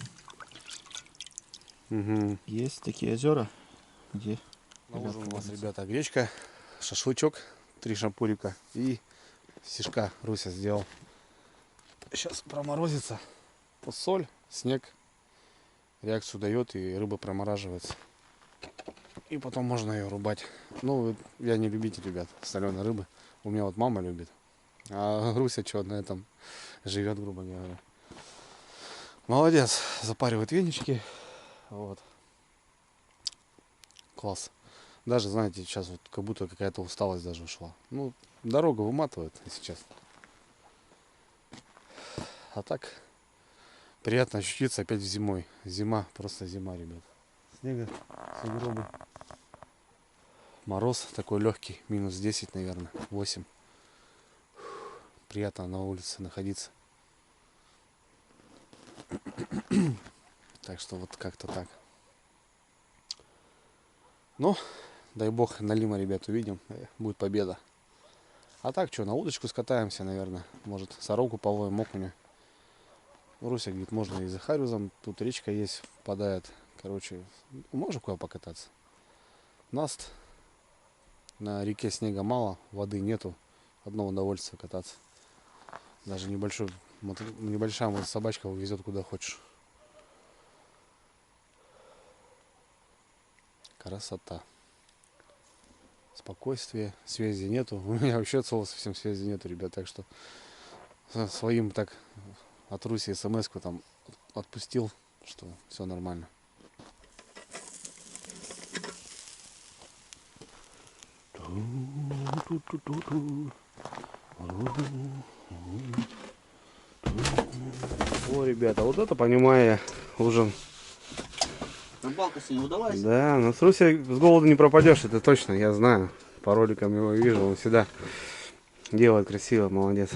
Угу. Есть такие озера, где На ужин у нас, ловятся. ребята, гречка, шашлычок, 3 шампурика и сишка Руся сделал. Сейчас проморозится. Соль, снег реакцию дает и рыба промораживается. И потом можно ее рубать. Ну, я не любитель, ребят, соленой рыбы. У меня вот мама любит. А Руся что на этом живет, грубо говоря. Молодец, запаривает венички. Вот. Класс. Даже, знаете, сейчас вот как будто какая-то усталость даже ушла. Ну, дорога выматывает, если честно. А так, приятно ощутиться опять зимой. Зима, просто зима, ребят. Снега, сугробы. Мороз такой легкий, минус 10, наверное, 8. Приятно на улице находиться. Так что вот как-то так. Ну, дай бог, налима, ребят, увидим. Будет победа. А так что, на удочку скатаемся, наверное. Может, сороку половим, окуня. Руся говорит, можно и за хариусом. Тут речка есть, впадает. Короче, можно куда покататься. Наст. На реке снега мало, воды нету. Одно удовольствие кататься. Даже небольшая собачка увезет куда хочешь. Красота. Спокойствие, связи нету. У меня вообще от слова совсем связи нету, ребят. Так что своим так от Руси смс-ку там отпустил, что все нормально. Так. О, ребята, вот это, понимаю, ужин. Рыбалка сегодня удалась? Да, но с Русей с голоду не пропадешь, это точно, я знаю. По роликам его вижу, он всегда делает красиво, молодец.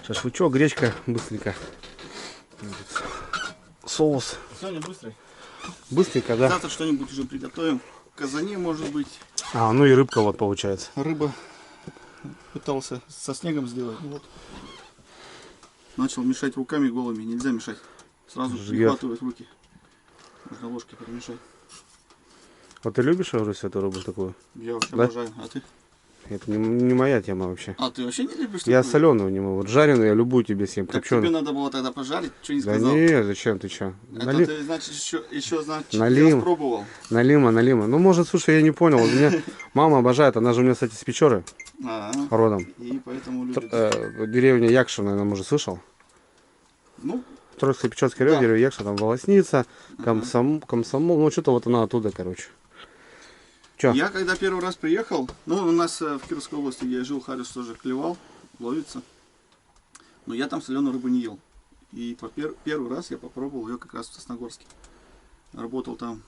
Шашлычок, гречка, быстренько. Соус. Сегодня быстрый. Быстренько, да? Завтра что-нибудь уже приготовим. В казане, может быть. А, ну и рыбка вот получается. Рыба пытался со снегом сделать. Ну вот. Начал мешать руками голыми. Нельзя мешать. Сразу Жгет. прихватывать руки. Можно ложкой перемешать. Вот ты любишь, Русь, эту рыбу такую? Я вообще Да? обожаю. А ты? Это не моя тема вообще. А ты вообще не любишь Я такую? соленую не могу. Вот жареную я любую тебе съем. Так тебе Копченую. надо было тогда пожарить, что не Да сказал. не, зачем ты чё? Это ты, значит, еще значит, Налим. не распробовал. Налима. Ну, может, слушай, я не понял. Вот меня мама обожает. Она же у меня, кстати, с Печоры родом. И поэтому любит. Деревня Якша, наверное, может, слышал? Ну, Троицко-Печорский район, Да. деревня Якша, там Волосница, Комсомол. Ну, что-то вот она оттуда, короче. Чё? я когда первый раз приехал, ну, у нас в Кировской области, где я жил, Харис тоже клевал, ловится. Но я там соленую рыбу не ел. И первый раз я попробовал ее как раз в Сосногорске. Работал там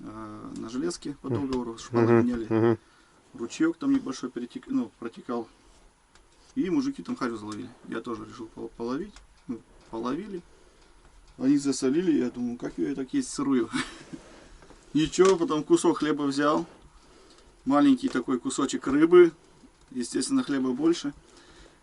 на железке по договору, шпалы меняли. Мгм. Ручеек там небольшой протекал. И мужики там харю заловили. Я тоже решил половить. Ну, половили. Они засолили, я думаю, как ее так есть сырую. Ничего, потом кусок хлеба взял. Маленький такой кусочек рыбы. Естественно, хлеба больше.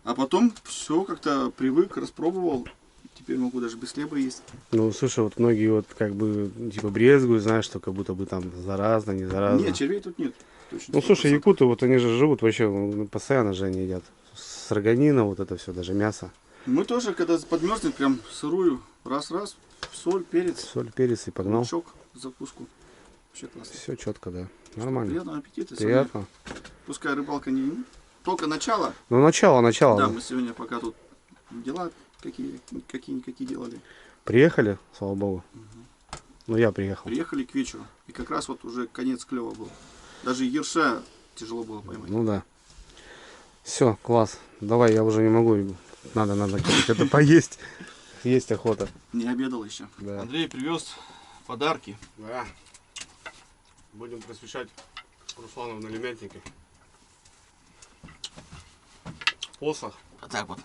А потом все как-то привык, распробовал. Теперь могу даже без хлеба есть. Ну, слушай, вот многие вот как бы типа брезгуют, знаешь, что как будто бы там заразно, не заразно. Нет, червей тут нет. Точно Ну, слушай, 100%. якуты, вот они же живут вообще, ну, постоянно же они едят. С роганина, вот это все, даже мясо. Мы тоже, когда подмерзнет, прям сырую, раз-раз, соль, перец, Соль, перец и погнал. лучок, закуску. Вообще классно. Все четко, да. Нормально. Приятного аппетита. Приятно. Сегодня, пускай рыбалка не... Только начало. Ну, начало. Да, Да. мы сегодня пока тут дела какие-никакие делали. Приехали, слава богу. Ну, я приехал. Приехали к вечеру. И как раз вот уже конец клёва был. Даже ерша тяжело было поймать. Ну, да. Все, класс. Давай, я уже не могу. Надо что-то поесть. Есть охота. Не обедал еще. Да. Андрей привез подарки. Да. Будем просвещать Руслану на лимятнике. Посох. Вот так вот.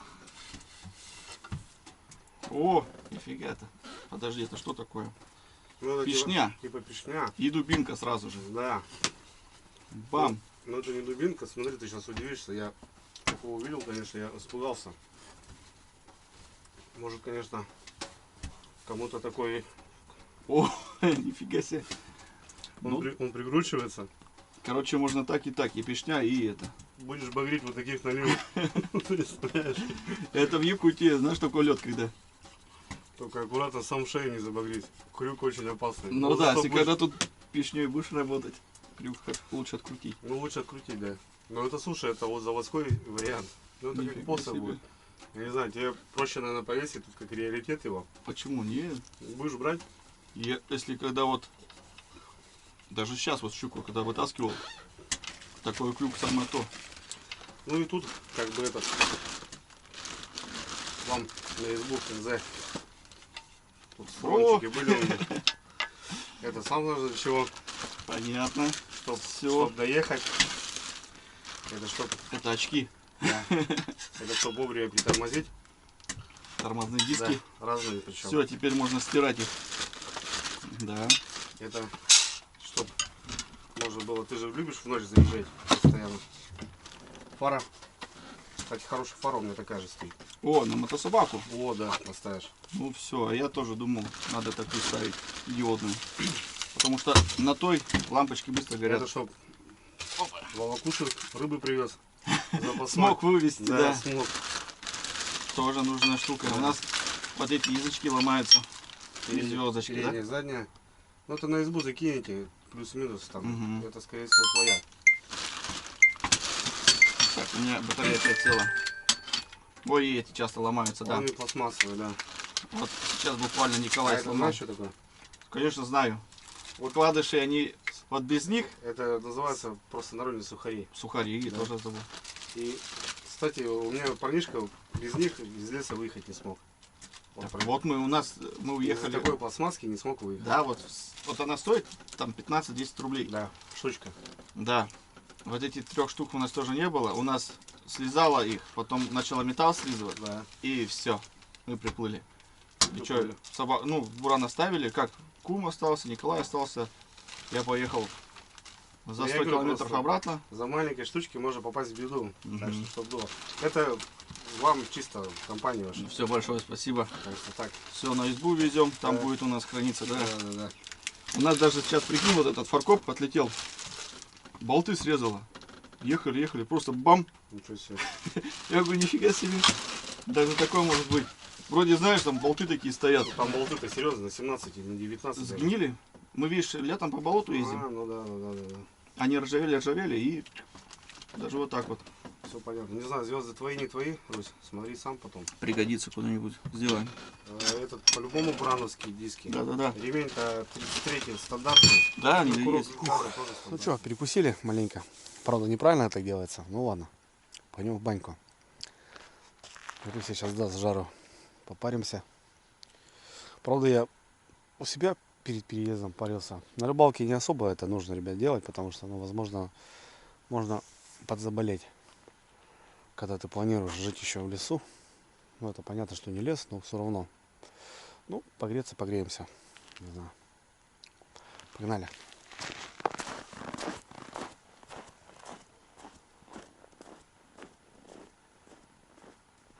О, нифига-то. Подожди, это что такое? Ну, это Пишня. Типа пишня. И дубинка сразу же. Да. Бам. Но это не дубинка. Смотри, ты сейчас удивишься. Я такого увидел, конечно, я испугался. Может, конечно, кому-то такой... О, нифига себе. Он, Ну, он прикручивается. короче, можно так, и пишня, и это. Будешь багрить вот таких наливок. Представляешь? Это в Якутии, знаешь, такой лед, когда. Только аккуратно сам шею не забагрить. Крюк очень опасный. Ну Но да, зато если будешь- когда тут пишней будешь работать, крюк лучше открутить. Ну лучше открутить, да. Но это, слушай, это вот заводской вариант. Ну это как Нифига посох себе. будет. Я не знаю, тебе проще, наверное, повесить, тут как реалитет его. Почему не? Будешь брать? Если когда вот, даже сейчас вот щуку, когда вытаскивал, такой крюк самое то. Ну и тут, как бы этот, вам на избу КЗ. Тут фронтики были у меня. Это сам знаешь для чего? Понятно. Чтоб доехать. Это чтоб, Это очки, это чтоб вовремя притормозить. тормозные Да, диски. разные причем. Все, теперь можно стирать их. Да. Это чтоб можно было, ты же любишь в ночь заезжать постоянно. Фара. Кстати, хорошая фара у меня такая же стоит. О, на мотособаку. О, да, поставишь. Ну все, а я тоже думал, надо такую ставить диодную. Потому что на той лампочки быстро горят. Это чтоб Вова кушает, рыбы привез. Запасной. Смог вывести, да. смог. Тоже нужная штука. У нас вот эти язычки ломаются. Звездочки, да? Передняя, задняя. Ну это на избу закинете, плюс-минус там. Мгм. Это скорее всего твоя. Так, у меня батарея опять цела. Ой, и эти часто ломаются, да. Они пластмассовые, да. Вот сейчас буквально Николай А это сломал. знаешь, что такое? Конечно, знаю. Выкладыши, они Вот без них Это называется просто народные сухари. сухари тоже забыл. И, кстати, у меня парнишка без них из леса выехать не смог. Так, вот мы Из-за уехали. такой пластмасски не смог выехать. Да, вот она стоит там 15-10 рублей. Да, штучка. Да. Вот эти 3 штук у нас тоже не было. У нас слезало их, потом начало металл слизывать. Да. И все. Мы приплыли. И что, Приплыли. ну, буран оставили, как кум остался, Николай остался. Я поехал за Я 100 говорю, километров просто обратно. За маленькой штучки можно попасть в беду. Так Мгм. что, чтоб было. Это вам чисто компания ваша. Все, большое спасибо. Так что так. Все, на избу везем, там Да. будет у нас храниться, да? Да. У нас даже сейчас, прикинь, вот этот фаркоп отлетел. Болты срезало. Ехали, просто бам. Ничего себе. Я говорю, нифига себе. Даже такое может быть. Вроде, знаешь, там болты такие стоят. Там болты-то серьезно, на 17 или на 19. даже. Сгнили. Мы, видишь, летом по болоту ездим. А, ну да. Они ржавели и даже вот так вот. Все понятно. Не знаю, звезды твои, не твои, Русь. Смотри сам потом. Пригодится куда-нибудь. Сделаем. Этот по-любому бурановские диски. Да. Ремень-то 33 стандартный. Да, они Курок есть. тоже Ну стандартный. что, перекусили маленько. Правда, неправильно так делается. Ну ладно. Пойдем в баньку. Руся сейчас даст жару. Попаримся. Правда, я у себя перед переездом парился. На рыбалке не особо это нужно, ребят, делать, потому что, ну, возможно, можно подзаболеть. Когда ты планируешь жить еще в лесу. Ну, это понятно, что не лес, но все равно. Ну, погреться, погреемся. Не знаю. Погнали.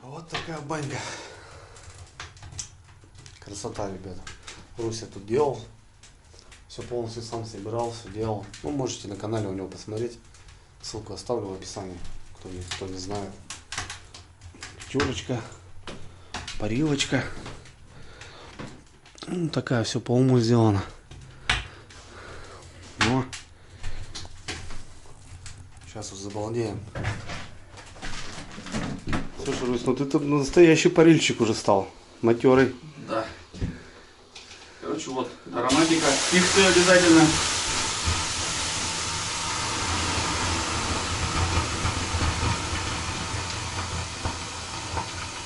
Вот такая банька. Красота, ребята. Руся тут делал. Все полностью сам собирал, все делал. Ну, можете на канале у него посмотреть. Ссылку оставлю в описании, кто не знает. Пятерочка, парилочка. Ну, такая все по уму сделана. Но сейчас вот забалдеем. Слушай, Русь, ну ты тут настоящий парильщик уже стал. Матерый. Да. Короче, вот, ароматика. Пихты обязательно.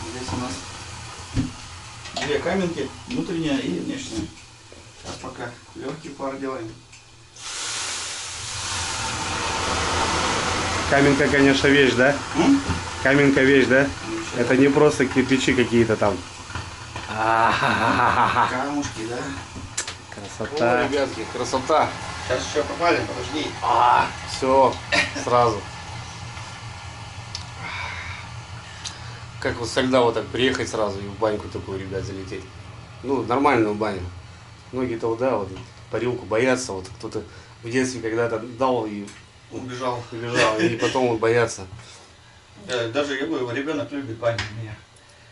Здесь у нас 2 каменки, внутренняя и внешняя. Сейчас пока легкий пар делаем. Каменка, конечно, вещь, да? Каменка вещь, да? Это не просто кирпичи какие-то там. Камушки, да? Красота. ребятки, красота. Сейчас еще попали, подожди. Все, сразу. Как вот со льда вот так приехать сразу и в баньку такую, ребят, залететь. Ну, нормальную баню. Многие-то вот, да, вот парилку боятся. Вот кто-то в детстве когда-то дал и Убежал. убежал, и потом вот боятся. Даже я говорю, ребенок любит баню у меня.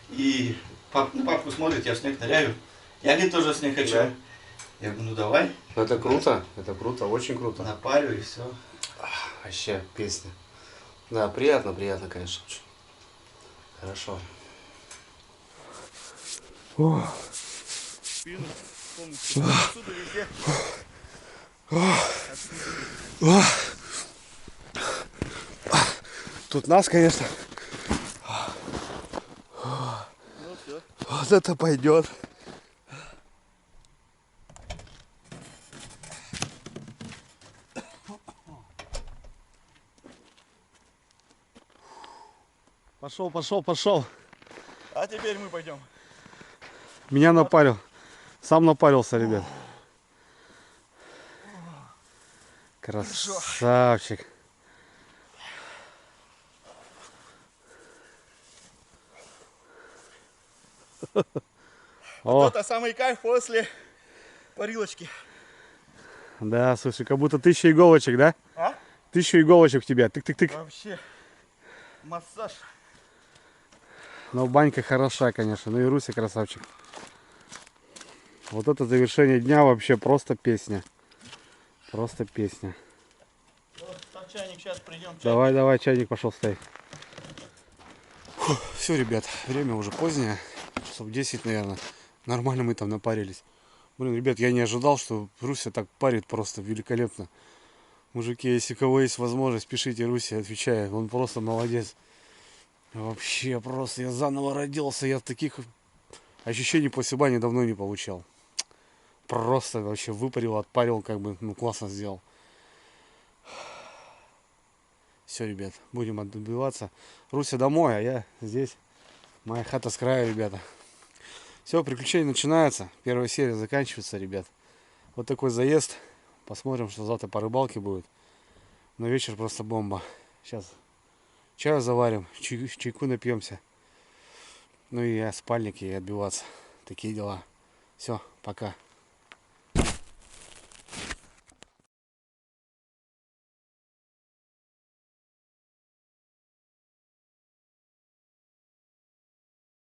И папку смотрит, я в снег ныряю. Я, говорит, тоже в снег хочу. Да. Я говорю, ну давай, Это круто, очень круто. напарю и все. Вообще, песня. Да, приятно, конечно. Очень. Хорошо. Спину полностью. Отсюда везде. Тут нас, конечно. Ну все. Вот это пойдет. Пошел. А теперь мы пойдем. Меня напарил. Сам напарился, ребят. Красавчик. О, Это самый кайф после парилочки. да, слушай, как будто 1000 иголочек, да? А? 1000 иголочек в тебя. Тык-тык-тык. Вообще массаж. Но банька хороша, конечно. Ну и Руся красавчик. Вот это завершение дня вообще просто песня. Просто песня. Там чайник, сейчас придем. Давай, чайник пошел ставить. Все, ребят, время уже позднее. Часов 10, наверное. Нормально мы там напарились. Блин, ребят, я не ожидал, что Руся так парит просто великолепно. Мужики, если у кого есть возможность, пишите Руси, отвечаю. Он просто молодец. Вообще просто я заново родился. Я таких ощущений после бани давно не получал. Просто вообще выпарил, отпарил, как бы, ну, классно сделал. Все, ребят, будем отбиваться. Руся домой, а я здесь. Моя хата с краю, ребята. Все, приключения начинаются. Первая серия заканчивается, ребят. Вот такой заезд. Посмотрим, что завтра по рыбалке будет. Но вечер просто бомба. Сейчас чаю заварим, чайку напьемся. Ну и спальник и отбиваться. Такие дела. Все, пока.